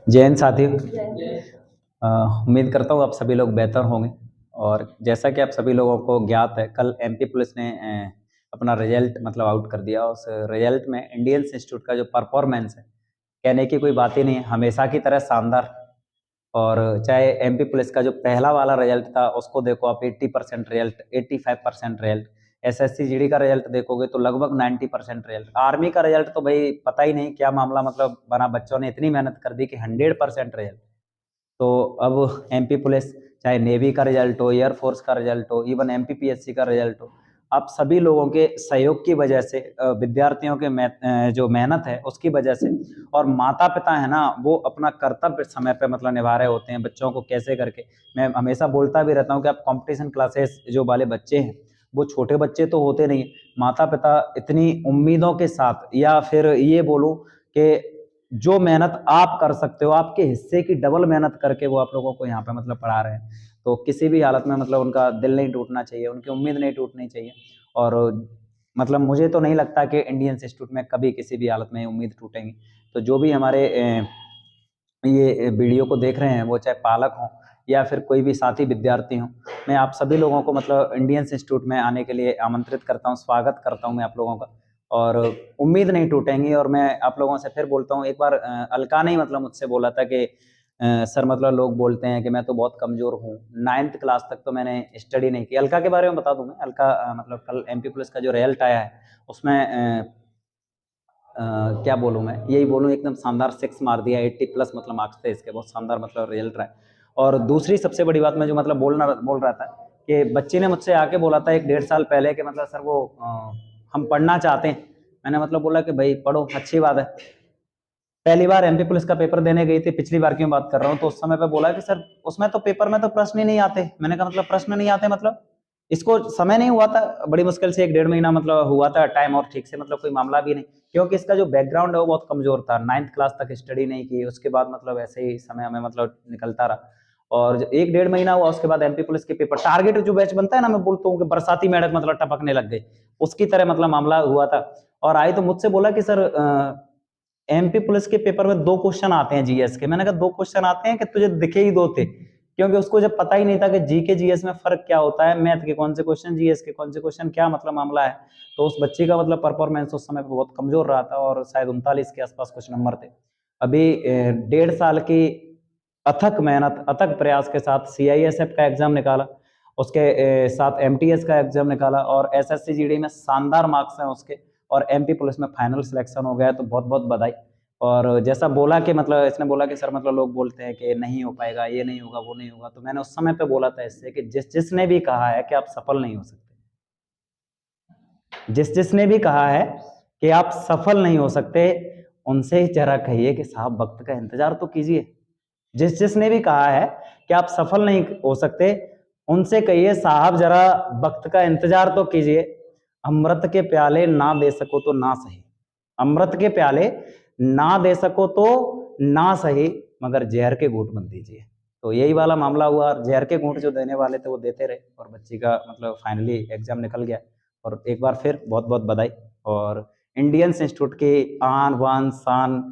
जय हिंद साथियों। उम्मीद करता हूँ आप सभी लोग बेहतर होंगे। और जैसा कि आप सभी लोगों को ज्ञात है, कल एमपी पुलिस ने अपना रिजल्ट मतलब आउट कर दिया। उस रिजल्ट में इंडियन इंस्टीट्यूट का जो परफॉर्मेंस है, कहने की कोई बात ही नहीं है, हमेशा की तरह शानदार। और चाहे एमपी पुलिस का जो पहला वाला रिजल्ट था उसको देखो आप, 80% रिजल्ट, 85% रिजल्ट। एसएससी जीडी का रिजल्ट देखोगे तो लगभग 90% रिजल्ट। आर्मी का रिजल्ट तो भाई पता ही नहीं क्या मामला मतलब बना, बच्चों ने इतनी मेहनत कर दी कि 100% रिजल्ट। तो अब एमपी पुलिस, चाहे नेवी का रिजल्ट हो, एयरफोर्स का रिजल्ट हो, इवन एमपीपीएससी का रिजल्ट हो, आप सभी लोगों के सहयोग की वजह से, विद्यार्थियों के जो मेहनत है उसकी वजह से, और माता पिता है ना, वो अपना कर्तव्य समय पे मतलब निभा रहे होते हैं बच्चों को कैसे करके। मैं हमेशा बोलता भी रहता हूँ कि आप कंपटीशन क्लासेस जो वाले बच्चे हैं, वो छोटे बच्चे तो होते नहीं। माता पिता इतनी उम्मीदों के साथ, या फिर ये बोलूं कि जो मेहनत आप कर सकते हो, आपके हिस्से की डबल मेहनत करके वो आप लोगों को यहाँ पे मतलब पढ़ा रहे हैं। तो किसी भी हालत में मतलब उनका दिल नहीं टूटना चाहिए, उनकी उम्मीद नहीं टूटनी चाहिए। और मतलब मुझे तो नहीं लगता कि इंडियन इंस्टीट्यूट में कभी किसी भी हालत में उम्मीद टूटेंगी। तो जो भी हमारे ये वीडियो को देख रहे हैं, वो चाहे पालक हों या फिर कोई भी साथी विद्यार्थी हों, मैं आप सभी लोगों को मतलब इंडियन इंस्टीट्यूट में आने के लिए आमंत्रित करता हूं, स्वागत करता हूं मैं आप लोगों का। और उम्मीद नहीं टूटेंगी। और मैं आप लोगों से फिर बोलता हूं, एक बार अलका ने मतलब मुझसे बोला था कि सर मतलब लोग बोलते हैं कि मैं तो बहुत कमजोर हूँ, 9th क्लास तक तो मैंने स्टडी नहीं की। अलका के बारे में बता दूं मैं, अलका मतलब कल एमपी पुलिस का जो रिजल्ट आया है उसमें क्या बोलूँ मैं, यही बोलूँ एकदम शानदार 6 मार दिया, 80+ मतलब मार्क्स थे इसके, बहुत शानदार मतलब रिजल्ट रहा है। और दूसरी सबसे बड़ी बात मैं जो मतलब बोल रहा था कि बच्चे ने मुझसे आके बोला था 1-1.5 साल पहले कि मतलब सर वो हम पढ़ना चाहते हैं। मैंने मतलब बोला कि भाई पढ़ो, अच्छी बात है। पहली बार एमपी पुलिस का पेपर देने गई थी, पिछली बार की मैं बात कर रहा हूँ, तो उस समय पे बोला कि सर उसमें तो पेपर में तो प्रश्न ही नहीं आते। मैंने कहा मतलब प्रश्न नहीं आते मतलब, इसको समय नहीं हुआ था, बड़ी मुश्किल से 1-1.5 महीना मतलब हुआ था टाइम, और ठीक से मतलब कोई मामला भी नहीं, क्योंकि इसका जो बैकग्राउंड है वो बहुत कमजोर था। 9th क्लास तक स्टडी नहीं की, उसके बाद मतलब ऐसे ही समय हमें मतलब निकलता रहा। और 1-1.5 महीना हुआ, उसके बाद एमपी पुलिस के पेपर टारगेट जो बैच बनता है ना, मैं बोलता हूँ कि बरसाती मेढक मतलब टपकने लग गए, उसकी तरह मतलब मामला हुआ था। और आई तो मुझसे बोला कि सर एमपी पुलिस के पेपर में 2 क्वेश्चन आते हैं जीएस के। मैंने कहा 2 क्वेश्चन आते हैं कि तुझे दिखे ही 2 थे, क्योंकि उसको जब पता ही नहीं था कि जीके जीएस में फर्क क्या होता है, मैथ के कौन से क्वेश्चन, जीएस के कौन से क्वेश्चन, क्या मतलब मामला है। तो उस बच्चे का मतलब परफॉर्मेंस उस समय पे बहुत कमजोर रहा था, और शायद 39 के आसपास कुछ नंबर थे। अभी 1.5 साल की अथक मेहनत, अथक प्रयास के साथ सीआईएसएफ का एग्जाम निकाला, उसके साथ एमटीएस का एग्जाम निकाला, और एसएससी जीडी में शानदार मार्क्स हैं उसके, और एमपी पुलिस में फाइनल सिलेक्शन हो गया। तो बहुत बहुत बधाई। और जैसा बोला कि मतलब इसने बोला कि सर मतलब लोग बोलते हैं कि नहीं हो पाएगा, ये नहीं होगा, वो नहीं होगा, तो मैंने उस समय पे बोला था इससे कि जिसने भी कहा है कि आप सफल नहीं हो सकते, जिसने भी कहा है कि आप सफल नहीं हो सकते, उनसे ही जरा कहिए कि साहब वक्त का इंतजार तो कीजिए। जिसने भी कहा है कि आप सफल नहीं हो सकते, उनसे कहिए साहब जरा वक्त का इंतजार तो कीजिए। अमृत के प्याले ना दे सको तो ना सही, अमृत के प्याले ना दे सको तो ना सही, मगर जहर के घूंट मत दीजिए। तो यही वाला मामला हुआ, जहर के घूंट जो देने वाले थे वो देते रहे, और बच्ची का मतलब फाइनली एग्जाम निकल गया। और एक बार फिर बहुत बहुत बधाई। और इंडियन इंस्टीट्यूट की आन बान शान,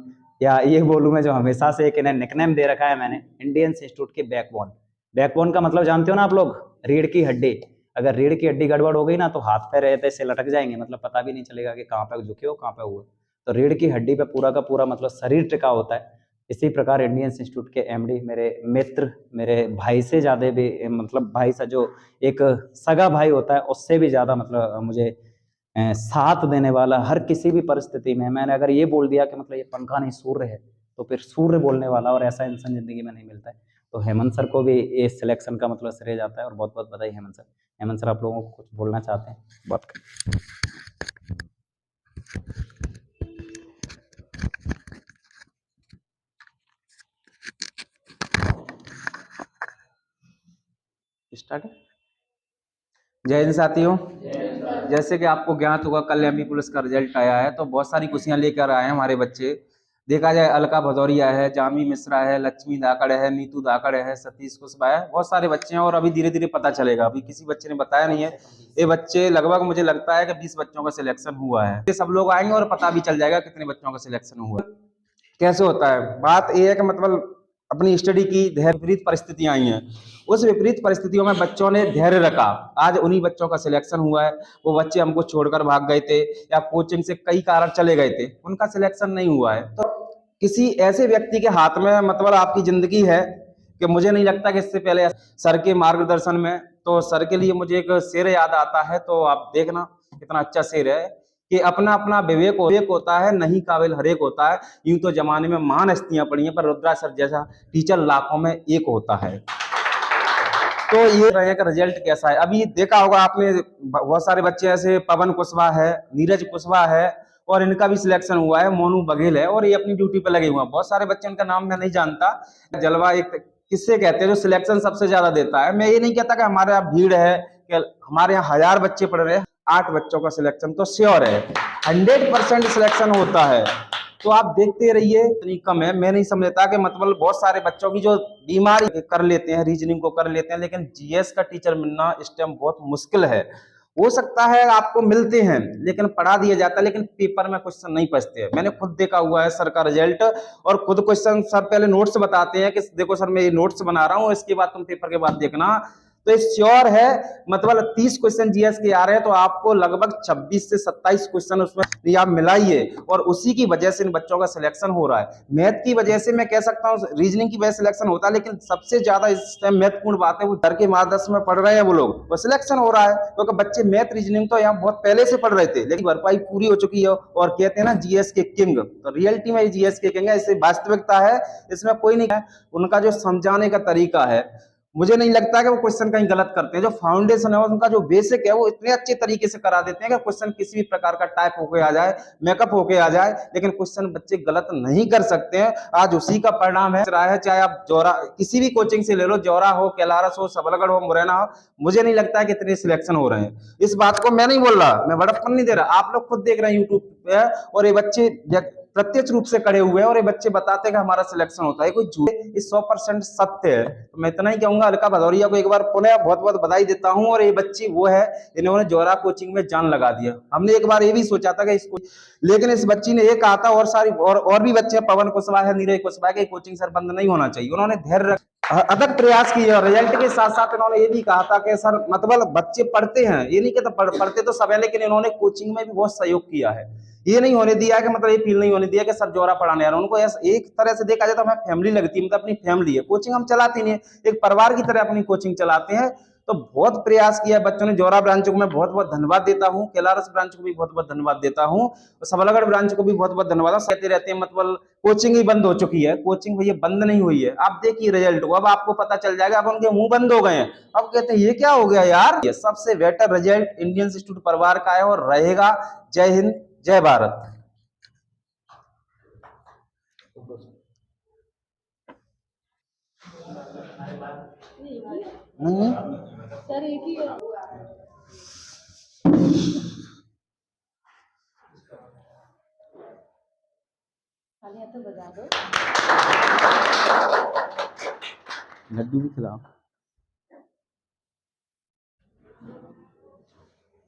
या ये बोलूँ मैं, जो हमेशा से एक इन्हें निकनेम दे रखा है मैंने, इंडियन इंस्टीट्यूट की बैकबोन। बैकबोन का मतलब जानते हो ना आप लोग, रीढ़ की हड्डी। अगर रीढ़ की हड्डी गड़बड़ हो गई ना, तो हाथ पैर रहते से लटक जाएंगे, मतलब पता भी नहीं चलेगा कि कहाँ पे झुके हो, कहाँ पे हुए। तो रीढ़ की हड्डी पे पूरा का पूरा मतलब शरीर टिका होता है। इसी प्रकार इंडियन इंस्टीट्यूट के एमडी, मेरे मित्र, मेरे भाई से ज्यादा भी, मतलब भाई सा जो एक सगा भाई होता है उससे भी ज्यादा मतलब मुझे साथ देने वाला, हर किसी भी परिस्थिति में। मैंने अगर ये बोल दिया कि मतलब ये पंखा नहीं सूर्य है, तो फिर सूर्य बोलने वाला, और ऐसा इंसान जिंदगी में नहीं मिलता है। तो हेमंत सर को भी इस सिलेक्शन का मतलब श्रेय जाता है, और बहुत बहुत बधाई हेमंत सर। हेमंत सर आप लोगों को कुछ बोलना चाहते हैं, बात कर। स्टार्ट। जय हिंद साथियों। जैसे कि आपको ज्ञात होगा, कल एमपी पुलिस का रिजल्ट आया है, तो बहुत सारी खुशियां लेकर आए हैं हमारे बच्चे। देखा जाए, अलका भदौरिया है, जामी मिश्रा है, लक्ष्मी धाकड़ है, नीतू धाकड़ है, सतीश कुशवाहा है, बहुत सारे बच्चे हैं। और अभी धीरे धीरे पता चलेगा, अभी किसी बच्चे ने बताया नहीं है। ये बच्चे लगभग मुझे लगता है कि 20 बच्चों का सिलेक्शन हुआ है। ये सब लोग आएंगे और पता भी चल जाएगा कितने बच्चों का सिलेक्शन हुआ। कैसे होता है। बात ये है कि मतलब अपनी स्टडी की विपरीत परिस्थितियां आई हैं, उस विपरीत परिस्थितियों में बच्चों ने धैर्य रखा, आज उन्हीं बच्चों का सिलेक्शन हुआ है। वो बच्चे हमको छोड़कर भाग गए थे या कोचिंग से कई कारण चले गए थे, उनका सिलेक्शन नहीं हुआ है। तो किसी ऐसे व्यक्ति के हाथ में मतलब आपकी जिंदगी है कि मुझे नहीं लगता कि इससे पहले सर के मार्गदर्शन में, तो सर के लिए मुझे एक शेर याद आता है, तो आप देखना कितना अच्छा शेर है कि अपना अपना विवेक होता है, नहीं काबिल हरेक होता है। यूं तो जमाने में महान हस्तियां पड़ी हैं, पर रुद्रा सर जैसा टीचर लाखों में एक होता है। तो ये रहे का रिजल्ट कैसा है, अभी देखा होगा आपने, बहुत सारे बच्चे ऐसे पवन कुशवाहा है, नीरज कुशवाहा है, और इनका भी सिलेक्शन हुआ है, मोनू बघेल है, और ये अपनी ड्यूटी पे लगे हुए हैं। बहुत सारे बच्चे, उनका नाम मैं नहीं जानता। जलवा एक किससे कहते हैं जो सिलेक्शन सबसे ज्यादा देता है। मैं ये नहीं कहता कि हमारे यहाँ भीड़ है, कि हमारे यहाँ 1000 बच्चे पढ़ रहे हैं, 8 बच्चों का सिलेक्शन तो श्योर है, 100% सिलेक्शन होता है। तो आप देखते रहिए, इतनी कम है। मैं नहीं समझता कि मतलब बहुत सारे बच्चों की जो बीमारी कर लेते हैं, रीजनिंग को कर लेते हैं, लेकिन जीएस का टीचर मिलना इस टाइम बहुत मुश्किल है। हो सकता है आपको मिलते हैं, लेकिन पढ़ा दिया जाता है, लेकिन पेपर में क्वेश्चन नहीं पढ़ते हैं। मैंने खुद देखा हुआ है सर का रिजल्ट, और खुद क्वेश्चन सर पहले नोट्स बताते हैं कि देखो सर मैं ये नोट्स बना रहा हूँ, इसके बाद तुम पेपर के बाद देखना। तो श्योर है, मतलब 30 क्वेश्चन जीएस के आ रहे हैं, तो आपको लगभग 26 से 27 क्वेश्चन उसमें आप मिलाइए, और उसी की वजह से इन बच्चों का सिलेक्शन हो रहा है। मैथ की वजह से मैं कह सकता हूँ, रीजनिंग की वजह से सिलेक्शन होता है, लेकिन सबसे ज्यादा इस टाइम महत्वपूर्ण बात है, वो सर के मार्गदर्शन में पढ़ रहे हैं वो लोग, वो सिलेक्शन हो रहा है। क्योंकि बच्चे मैथ रीजनिंग तो यहाँ बहुत पहले से पढ़ रहे थे, लेकिन भरपाई पूरी हो चुकी है, और कहते हैं ना जीएस के किंग, तो रियलिटी में जीएस के किंग है, इससे वास्तविकता है, इसमें कोई नहीं है। उनका जो समझाने का तरीका है, मुझे नहीं लगता कि वो क्वेश्चन कहीं गलत करते हैं। जो फाउंडेशन है, उनका जो बेसिक है, वो इतने अच्छे तरीके से करा देते हैं कि क्वेश्चन किसी भी प्रकार का टाइप होके आ जाए, मेकअप होके आ जाए, लेकिन क्वेश्चन बच्चे गलत नहीं कर सकते हैं। आज उसी का परिणाम है, चाहे आप जौरा किसी भी कोचिंग से ले लो, जौरा हो, कैलारस हो, सबलगढ़ हो, मुरैना हो, मुझे नहीं लगता है कि इतने सिलेक्शन हो रहे हैं। इस बात को मैं नहीं बोल रहा, मैं बड़प्पन नहीं दे रहा, आप लोग खुद देख रहे हैं यूट्यूब पे, और ये बच्चे प्रत्यक्ष रूप से खड़े हुए हैं, और ये बच्चे बताते हैं कि हमारा सिलेक्शन होता है, कोई झूठ, ये 100% सत्य है। तो मैं इतना ही कहूंगा, अलका भदौरिया को एक बार पुनः बहुत बहुत बधाई देता हूं। और ये बच्ची वो है, इन्होंने जौरा कोचिंग में जान लगा दिया। हमने एक बार ये भी सोचा था कि इसको, लेकिन इस बच्ची ने ये कहा था, और सारी और भी बच्चे, पवन कुशवाहा है, नीरज कुशवाहा है, कोचिंग सर बंद नहीं होना चाहिए। उन्होंने धैर्य अथक प्रयास किए, और रिजल्ट के साथ साथ इन्होंने ये भी कहा था कि सर मतलब बच्चे पढ़ते हैं, ये नहीं कहता पढ़ते तो सब है, लेकिन इन्होंने कोचिंग में भी बहुत सहयोग किया है। ये नहीं होने दिया कि मतलब ये फील नहीं होने दिया कि सर जौरा पढ़ाने आ रहा है। उनको एक तरह से देखा जाए तो हमें फैमिली लगती है, मतलब अपनी फैमिली है। कोचिंग हम चलाते नहीं है, एक परिवार की तरह अपनी कोचिंग चलाते हैं। तो बहुत प्रयास किया बच्चों ने। जौरा ब्रांच को मैं बहुत बहुत धन्यवाद देता हूँ, कैलारस ब्रांच को भी बहुत बहुत धन्यवाद देता हूँ, सबलगढ़ ब्रांच को भी बहुत बहुत धन्यवाद। कहते रहते हैं मतलब कोचिंग ही बंद हो चुकी है, कोचिंग भैया बंद नहीं हुई है। आप देखिए रिजल्ट को, अब आपको पता चल जाएगा। अब उनके मुंह बंद हो गए हैं, अब कहते हैं ये क्या हो गया यार। ये सबसे बेटर रिजल्ट इंडियन इंस्टीट्यूट परिवार का है और रहेगा। जय हिंद, जय भारत। नहीं सर, एक ही है। तो बजा दो, लड्डू भी खिलाओ।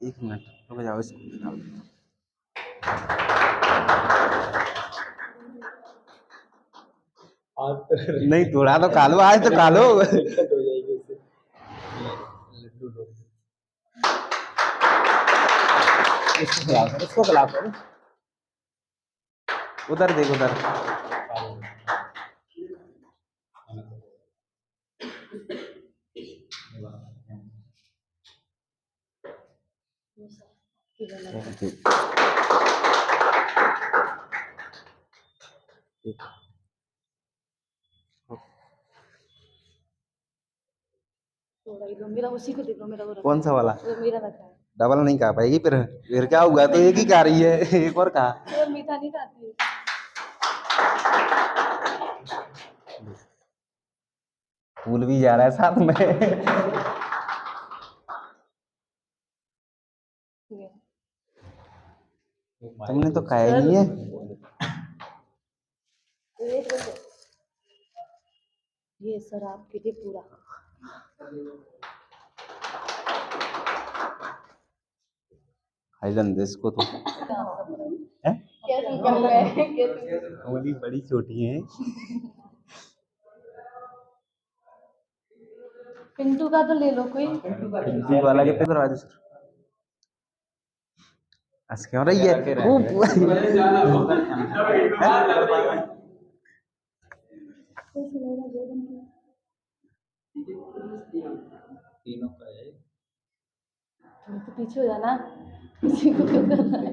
1 मिनट रुक जाओ, इसको खिलाओ। नहीं थोड़ा तो खा लो, आज तो खा लो। इसको खिलाओ, उधर देखो, उधर मेरा उसी को देखो, मेरा कौन सा वाला, मेरा रखा है। डबल नहीं खा पाएगी, फिर क्या हुआ, तो एक ही खा रही है, एक और खा। तो मीठा नहीं खाती, फूल भी जा रहा है साथ में। तुमने तो खाया नहीं है। ये सर आपके लिए पूरा हाईलैंड इसको तो है? कैसे कर रहे हैं कैसे हमारी बड़ी छोटी है। पिंटू का तो ले लो कोई। हिंदी वाला के पे करवा दो सर। हंस क्यों रही है? तीनों का है। तो पीछे हो जाना, किसी को क्या करना है।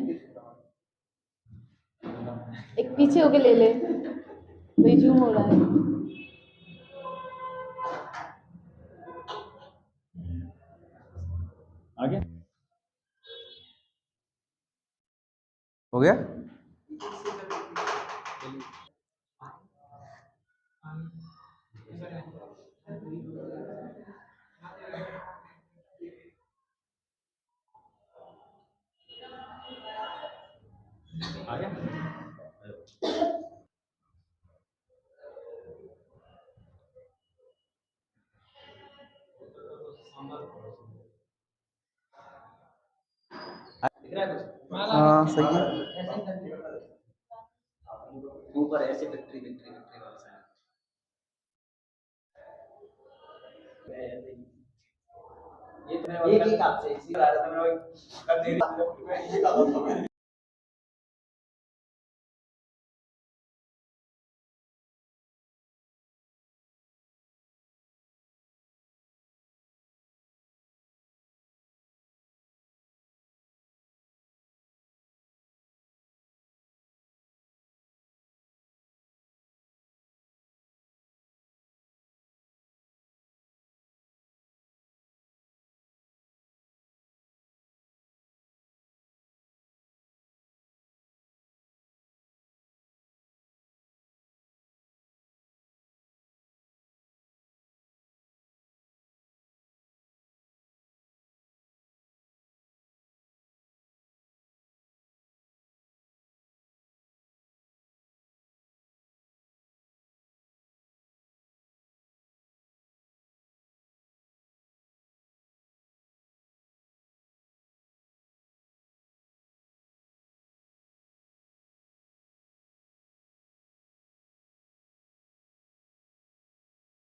एक पीछे होके ले ले, वही जूम हो रहा है। आगे हो गया? आगे हाँ सही है। ऊपर ऐसे विक्ट्री विक्ट्री विक्ट्री वाला साइन। ये तो एक आपसे इसी कर दे